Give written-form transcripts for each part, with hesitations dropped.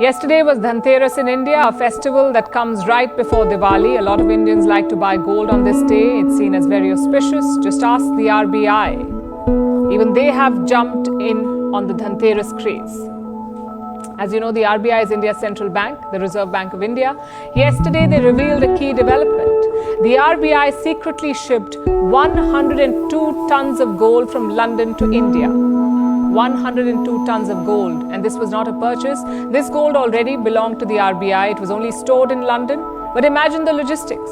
Yesterday was Dhanteras in India, a festival that comes right before Diwali. A lot of Indians like to buy gold on this day. It's seen as very auspicious. Just ask the RBI. Even they have jumped in on the Dhanteras craze. As you know, the RBI is India's central bank, the Reserve Bank of India. Yesterday, they revealed a key development. The RBI secretly shipped 102 tons of gold from London to India. 102 tons of gold. And this was not a purchase. This gold already belonged to the RBI. It was only stored in London. But imagine the logistics.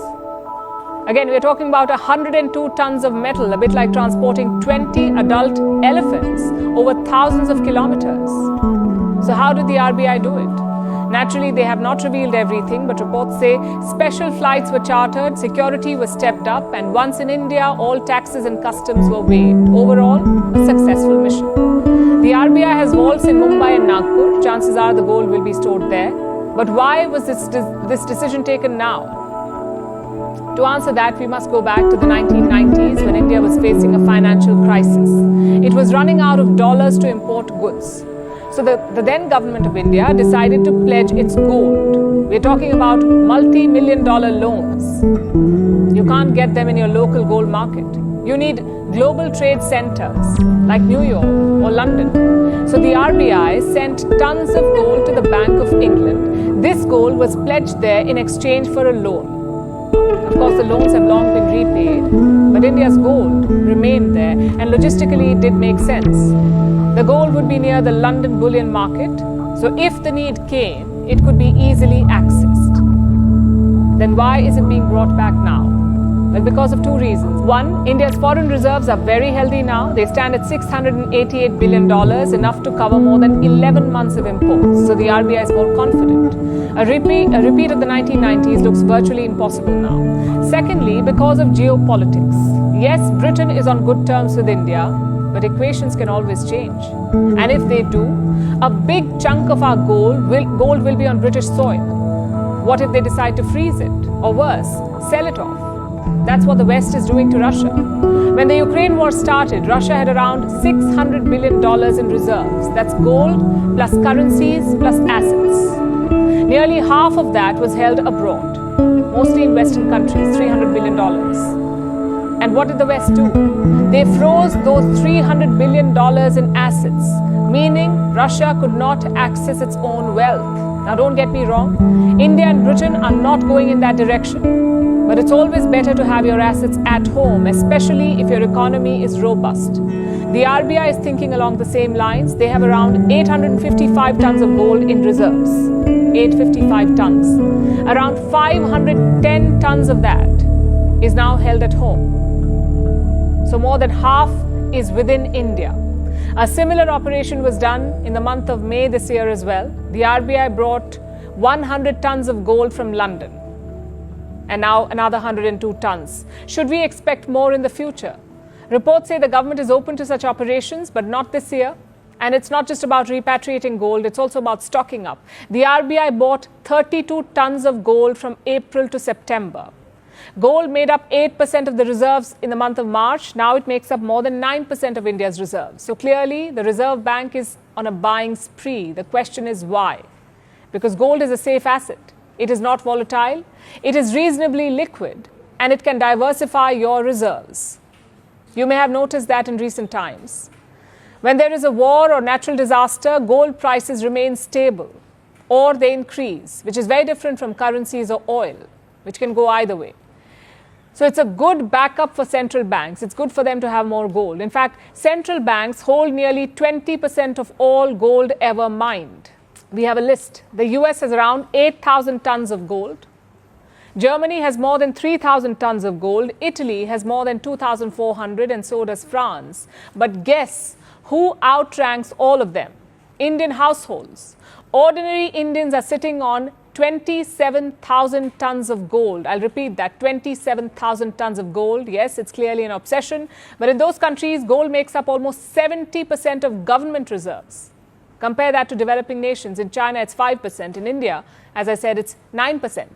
Again, we're talking about 102 tons of metal, a bit like transporting 20 adult elephants over thousands of kilometers. So how did the RBI do it? Naturally, they have not revealed everything, but reports say special flights were chartered, security was stepped up, and once in India, all taxes and customs were waived. Overall, a successful mission. The RBI has vaults in Mumbai and Nagpur. Chances are the gold will be stored there. But why was this decision taken now? To answer that, we must go back to the 1990s when India was facing a financial crisis. It was running out of dollars to import goods. So the then government of India decided to pledge its gold. We're talking about multi-million-dollar loans. You can't get them in your local gold market. You need global trade centers like New York or London. So the RBI sent tons of gold to the Bank of England. This gold was pledged there in exchange for a loan. Of course, the loans have long been repaid, but India's gold remained there, and logistically it did make sense. The gold would be near the London bullion market, so if the need came, it could be easily accessed. Then why is it being brought back now? Well, because of two reasons. One, India's foreign reserves are very healthy now. They stand at $688 billion, enough to cover more than 11 months of imports. So the RBI is more confident. A repeat of the 1990s looks virtually impossible now. Secondly, because of geopolitics. Yes, Britain is on good terms with India, but equations can always change. And if they do, a big chunk of our gold will be on British soil. What if they decide to freeze it? Or worse, sell it off? That's what the West is doing to Russia. When the Ukraine war started, Russia had around $600 billion in reserves. That's gold plus currencies plus assets. Nearly half of that was held abroad, mostly in Western countries, $300 billion. And what did the West do? They froze those $300 billion in assets, meaning Russia could not access its own wealth. Now don't get me wrong, India and Britain are not going in that direction. But it's always better to have your assets at home, especially if your economy is robust. The RBI is thinking along the same lines. They have around 855 tons of gold in reserves. 855 tons. Around 510 tons of that is now held at home. So more than half is within India. A similar operation was done in the month of May this year as well. The RBI brought 100 tons of gold from London. And now another 102 tons. Should we expect more in the future? Reports say the government is open to such operations, but not this year. And it's not just about repatriating gold, it's also about stocking up. The RBI bought 32 tons of gold from April to September. Gold made up 8% of the reserves in the month of March. Now it makes up more than 9% of India's reserves. So clearly, the Reserve Bank is on a buying spree. The question is why? Because gold is a safe asset. It is not volatile, it is reasonably liquid, and it can diversify your reserves. You may have noticed that in recent times. When there is a war or natural disaster, gold prices remain stable or they increase, which is very different from currencies or oil, which can go either way. So it's a good backup for central banks. It's good for them to have more gold. In fact, central banks hold nearly 20% of all gold ever mined. We have a list. The US has around 8,000 tons of gold. Germany has more than 3,000 tons of gold. Italy has more than 2,400, and so does France. But guess who outranks all of them? Indian households. Ordinary Indians are sitting on 27,000 tons of gold. I'll repeat that, 27,000 tons of gold. Yes, it's clearly an obsession. But in those countries, gold makes up almost 70% of government reserves. Compare that to developing nations. In China, it's 5%. In India, as I said, it's 9%.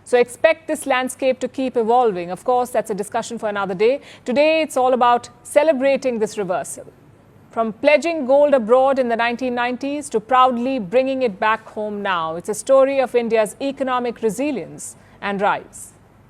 So expect this landscape to keep evolving. Of course, that's a discussion for another day. Today, it's all about celebrating this reversal. From pledging gold abroad in the 1990s to proudly bringing it back home now, it's a story of India's economic resilience and rise.